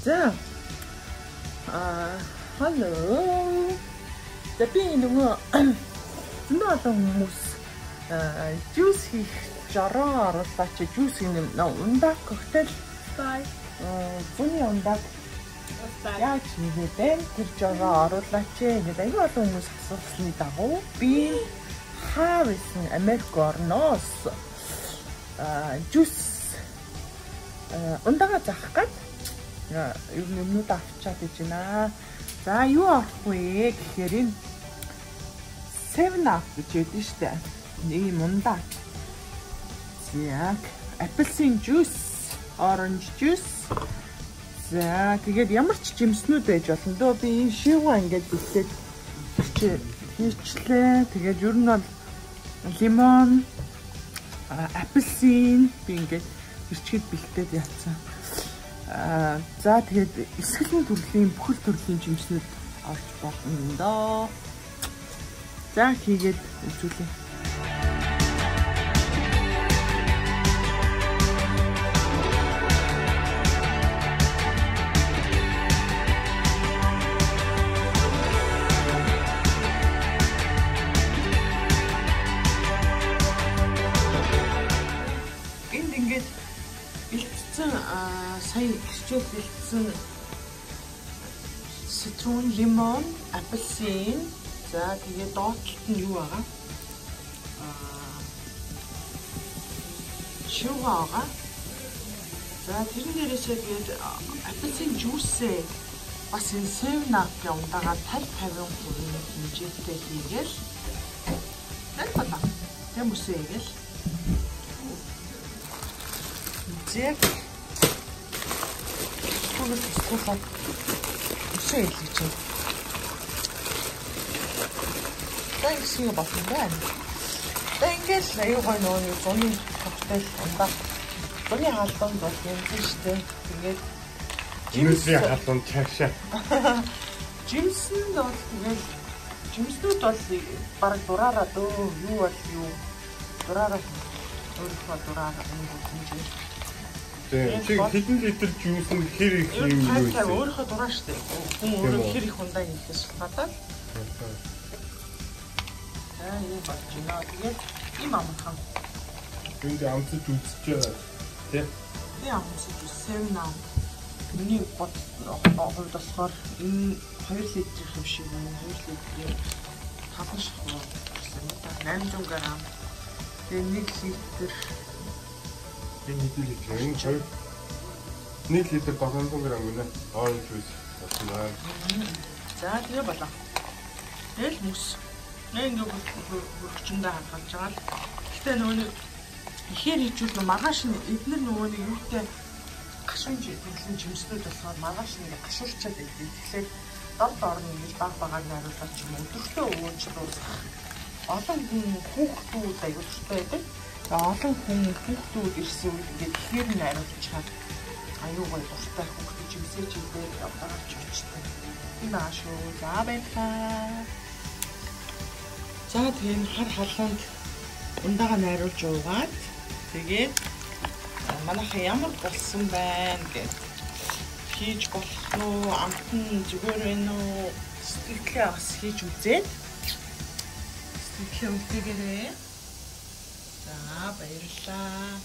За. Hello. Би нөгөө зөндөө хүмүүс juice хийх жараа оруулаач juice юм ундаа коктейл стайл бүний ундаа яаж хийгээд тэр жараа оруулаач гэдэг аюу олон хүмүүс асуусны дагуу би хавсан Америк орноос juice ундаа заах гээд юмнууд авчаад иж байна. За юу авах вэ гэхээр энэ 7up гэж ядсан штэ. Ийм ундаа. Яг апельсин juice, orange juice. За тэгээд ямар ч жимснүүд байж болно дөө би энэ шивга ингээд бэлдээд хийчлээ. Тэгээд ер нь бол лимон, апельсин би ингээд ирчгээд бэлдээд яатсан. За тэгээд эсгэлэн төрлийн бүхэл төрлийн жимснүүд авч болно доо. За хийгээд үзүүлээ. Энд ингээд бэлдсэн сая хичээл бэлдсэн citrun, lemon, апельсин. За тэгээд доотлолт нь юу байгаа? Шивга байгаа. За тэрэн дээрээсээ тэгээд апельсин juice бас энэ 7up ундагаа 50-50% хэмжээтэй хийгээл. Нарпата. Тэмүсээ хийгээл. Зэг Скулад үсээ хэлж байна. Тэгсэн болсон байна. Тэнгээс аюугаа нөгөө зуны коктейл ундаа. Зуны хаалганд бол юм шүү дээ. Тэгээд жимсний хаалганд чагшаа. Жимсэнд бол тэгээд жимснүүд бол бараг дураараа дөө юу бол юу дураараа өөрийнхөө дураараа хэмжээ. Тэг хэдэн литр juice нь хэр их юм юу вэ? Өөрийнхөө дураа шүү дээ. Хүн өөрөө хэр их ундаа хийхээс гадаад. Юу болж байна. Тэгээд им амхан. Энд амцж үзэж байгаа. Тэ? Би амцж үзсэн наа. Миний бод хувьд болохоор энэ 2 литр хэв шиг байна. 2 литрийн 5 шахуу гэсэн. 800 г. Тэгээд 1 литр энэ литр 1 литр 700 г гэнэ. Orange juice болсон. За тэгээ болоо. Тэгэл мөс. Нэг хөргөчөндөө хангаж байгаа л. Гэтэ нөгөө ихээр хийжүүл маргааш нь эдгээр нөгөө юутай гашуун жиглэн жимснүүд болохоор маргааш нь гашуурчаад идэв. Тэгэхээр дорд орно гэж баг багаар найруулаад ч юм өдөртөө өвөөж дуусгах. Олон хүн хүүхдүүд аюултай байдаг. Олон хүн хүүхдүүд ирсэн үед ингээд ихээр найруулчихад аюу гой дуртай хүүхдүүд жимсэж идэх явдагч очтой. Энэ аашгүй за байхаа. За тийм хар халуунд ундаага найруулж уугаад тэгээд манайха ямар болсон байна гэж хийж болох нь амтан зүгээр байна уу сэтгэлээ бас хийж үзээд сэтгэлээ үлдээгээрээ. За баярлалаа.